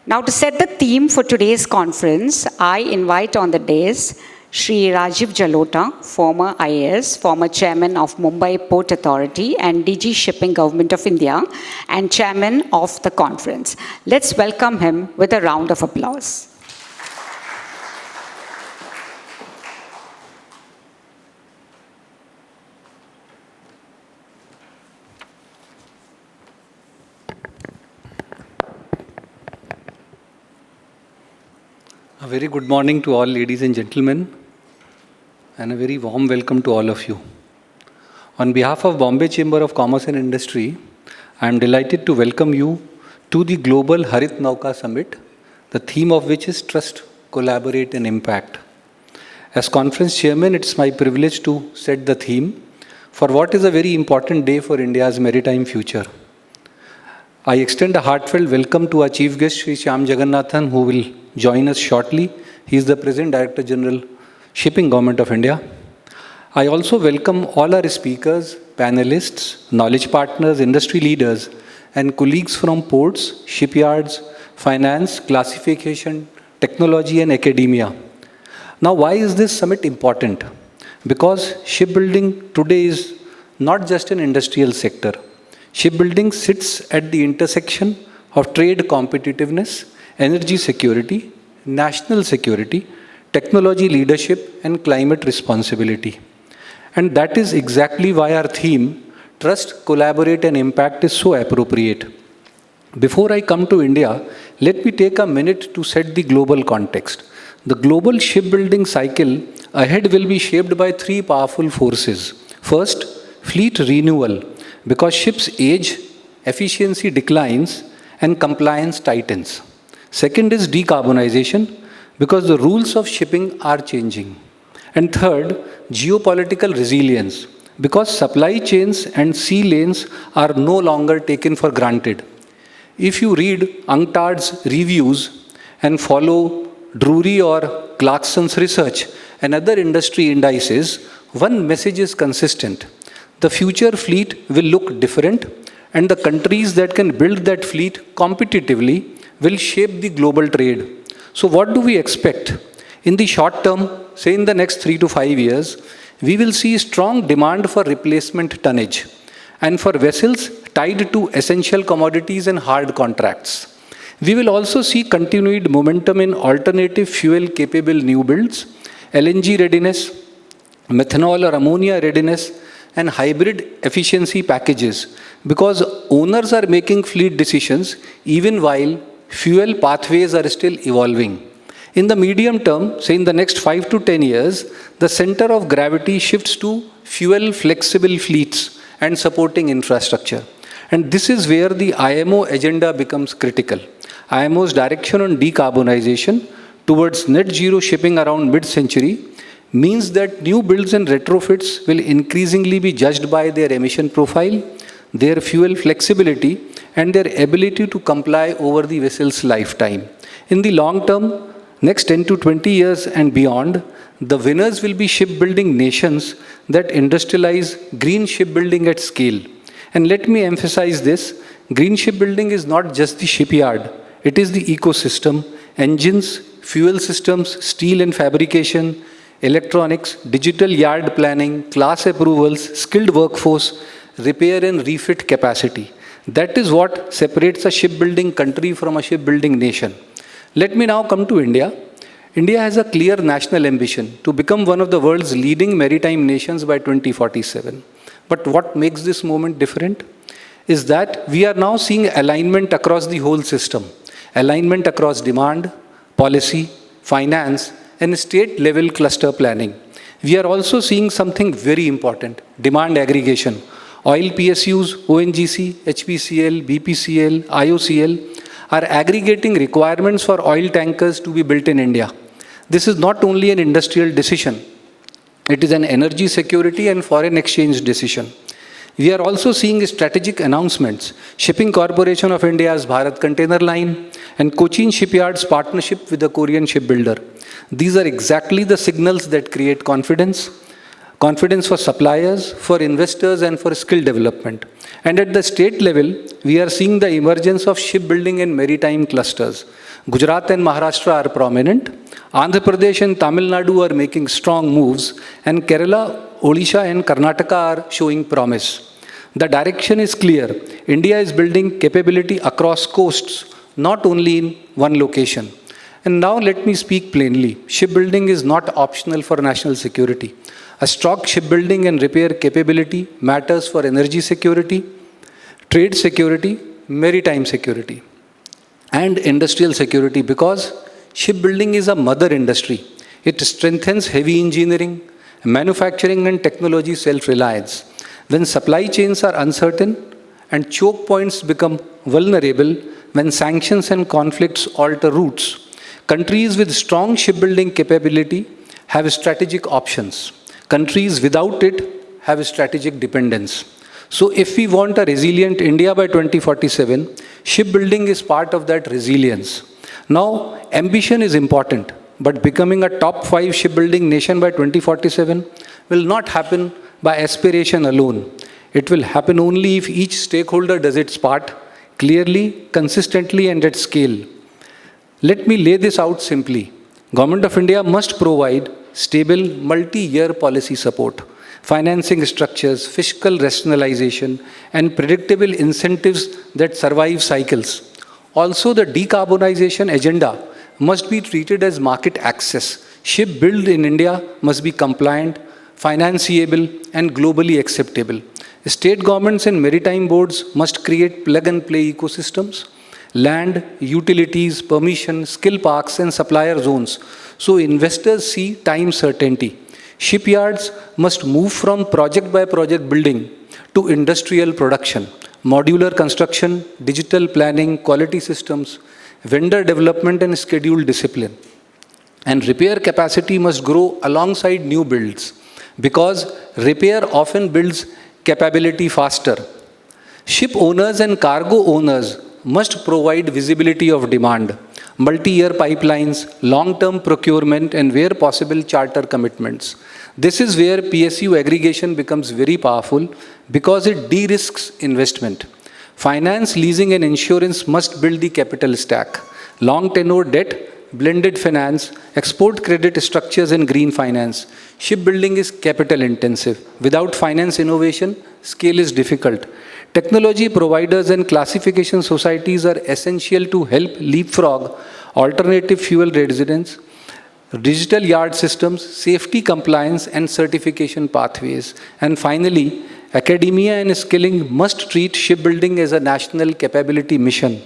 Now, to set the theme for today's conference, I invite on the dais Shri Rajiv Jalota, former IAS, former chairman of Mumbai Port Authority and DG Shipping Government of India, and chairman of the conference. Let's welcome him with a round of applause. A very good morning to all ladies and gentlemen, and a very warm welcome to all of you. On behalf of Bombay Chamber of Commerce and Industry, I am delighted to welcome you to the Global Harit Nauka Summit, the theme of which is Trust, Collaborate and Impact. As conference chairman, it's my privilege to set the theme for what is a very important day for India's maritime future. I extend a heartfelt welcome to our chief guest, Sri Shyam Jagannathan, who will join us shortly. He is the President Director General, Shipping Government of India. I also welcome all our speakers, panelists, knowledge partners, industry leaders, and colleagues from ports, shipyards, finance, classification, technology, and academia. Now, why is this summit important? Because shipbuilding today is not just an industrial sector. Shipbuilding sits at the intersection of trade competitiveness, energy security, national security, technology leadership, and climate responsibility. And that is exactly why our theme, Trust, Collaborate, and Impact, is so appropriate. Before I come to India, let me take a minute to set the global context. The global shipbuilding cycle ahead will be shaped by three powerful forces. First, fleet renewal, because ships age, efficiency declines, and compliance tightens. Second is decarbonization, because the rules of shipping are changing. And third, geopolitical resilience, because supply chains and sea lanes are no longer taken for granted. If you read UNCTAD's reviews and follow Drury or Clarkson's research and other industry indices, one message is consistent. The future fleet will look different, and the countries that can build that fleet competitively will shape the global trade. So what do we expect? In the short term, say in the next 3 to 5 years, we will see strong demand for replacement tonnage and for vessels tied to essential commodities and hard contracts. We will also see continued momentum in alternative fuel-capable new builds, LNG readiness, methanol or ammonia readiness, and hybrid efficiency packages, because owners are making fleet decisions even while fuel pathways are still evolving. In the medium term, say in the next 5 to 10 years, the center of gravity shifts to fuel-flexible fleets and supporting infrastructure. And this is where the IMO agenda becomes critical. IMO's direction on decarbonization towards net zero shipping around mid-century means that new builds and retrofits will increasingly be judged by their emission profile, their fuel flexibility, and their ability to comply over the vessel's lifetime. In the long term, next 10 to 20 years and beyond, the winners will be shipbuilding nations that industrialize green shipbuilding at scale. And let me emphasize this, green shipbuilding is not just the shipyard, it is the ecosystem, engines, fuel systems, steel and fabrication, electronics, digital yard planning, class approvals, skilled workforce, repair and refit capacity. That is what separates a shipbuilding country from a shipbuilding nation. Let me now come to India. India has a clear national ambition to become one of the world's leading maritime nations by 2047. But what makes this moment different is that we are now seeing alignment across the whole system. Alignment across demand, policy, finance, and state-level cluster planning. We are also seeing something very important, demand aggregation. Oil PSUs, ONGC, HPCL, BPCL, IOCL are aggregating requirements for oil tankers to be built in India. This is not only an industrial decision, it is an energy security and foreign exchange decision. We are also seeing strategic announcements. Shipping Corporation of India's Bharat Container Line and Cochin Shipyard's partnership with the Korean shipbuilder. These are exactly the signals that create confidence. confidence for suppliers, for investors, and for skill development. And at the state level, we are seeing the emergence of shipbuilding and maritime clusters. Gujarat and Maharashtra are prominent. Andhra Pradesh and Tamil Nadu are making strong moves, and Kerala, Odisha, and Karnataka are showing promise. The direction is clear. India is building capability across coasts, not only in one location. And now let me speak plainly. Shipbuilding is not optional for national security. A strong shipbuilding and repair capability matters for energy security, trade security, maritime security, and industrial security because shipbuilding is a mother industry. It strengthens heavy engineering, manufacturing, and technology self-reliance. When supply chains are uncertain and choke points become vulnerable, when sanctions and conflicts alter routes, countries with strong shipbuilding capability have strategic options. Countries without it have strategic dependence. So if we want a resilient India by 2047, shipbuilding is part of that resilience. Now, ambition is important, but becoming a top 5 shipbuilding nation by 2047 will not happen by aspiration alone. It will happen only if each stakeholder does its part clearly, consistently, and at scale. Let me lay this out simply. Government of India must provide stable multi-year policy support, financing structures, fiscal rationalization, and predictable incentives that survive cycles. Also, the decarbonization agenda must be treated as market access. Ship built in India must be compliant, financeable, and globally acceptable. State governments and maritime boards must create plug-and-play ecosystems, land, utilities, permission, skill parks, and supplier zones, so investors see time certainty. Shipyards must move from project by project building to industrial production, modular construction, digital planning, quality systems, vendor development, and schedule discipline. And repair capacity must grow alongside new builds because repair often builds capability faster. Ship owners and cargo owners must provide visibility of demand, multi-year pipelines, long-term procurement, and where possible, charter commitments. This is where PSU aggregation becomes very powerful because it de-risks investment. Finance, leasing, and insurance must build the capital stack. Long tenure debt, blended finance, export credit structures, and green finance. Shipbuilding is capital intensive. Without finance innovation, scale is difficult. Technology providers and classification societies are essential to help leapfrog alternative fuel residents, digital yard systems, safety compliance, and certification pathways. And finally, academia and skilling must treat shipbuilding as a national capability mission.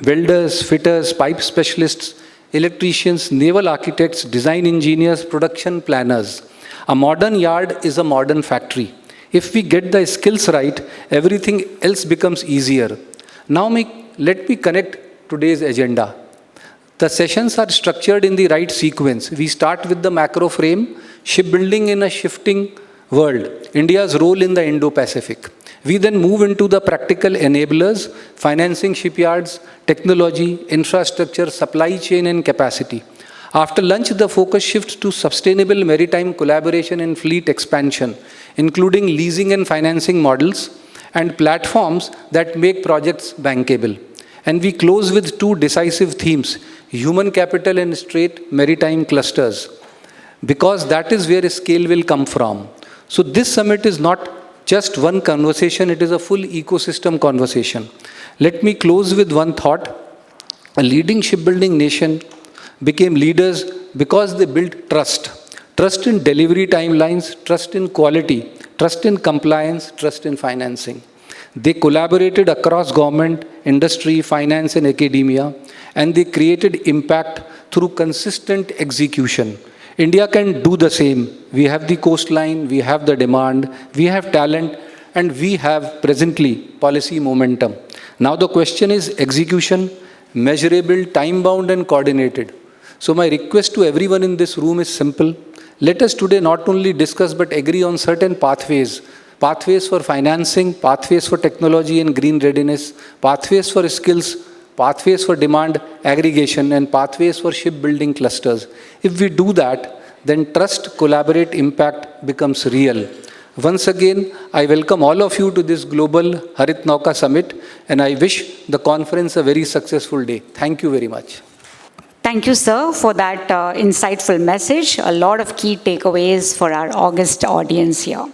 Welders, fitters, pipe specialists, electricians, naval architects, design engineers, production planners. A modern yard is a modern factory. If we get the skills right, everything else becomes easier. Now let me connect today's agenda. The sessions are structured in the right sequence. We start with the macro frame, shipbuilding in a shifting world, India's role in the Indo-Pacific. We then move into the practical enablers, financing shipyards, technology, infrastructure, supply chain, and capacity. After lunch, the focus shifts to sustainable maritime collaboration and fleet expansion, including leasing and financing models and platforms that make projects bankable. And we close with 2 decisive themes, human capital and straight maritime clusters, because that is where scale will come from. So this summit is not just one conversation, it is a full ecosystem conversation. Let me close with one thought. A leading shipbuilding nation became leaders because they built trust. Trust in delivery timelines, trust in quality, trust in compliance, trust in financing. They collaborated across government, industry, finance, and academia, and they created impact through consistent execution. India can do the same. We have the coastline, we have the demand, we have talent, and we have presently policy momentum. Now the question is execution, measurable, time-bound, and coordinated. So my request to everyone in this room is simple. Let us today not only discuss but agree on certain pathways. Pathways for financing, pathways for technology and green readiness, pathways for skills, pathways for demand aggregation, and pathways for shipbuilding clusters. If we do that, then trust, collaborate, impact becomes real. Once again, I welcome all of you to this global Harit Nauka Summit, and I wish the conference a very successful day. Thank you very much. Thank you, sir, for that insightful message. A lot of key takeaways for our August audience here.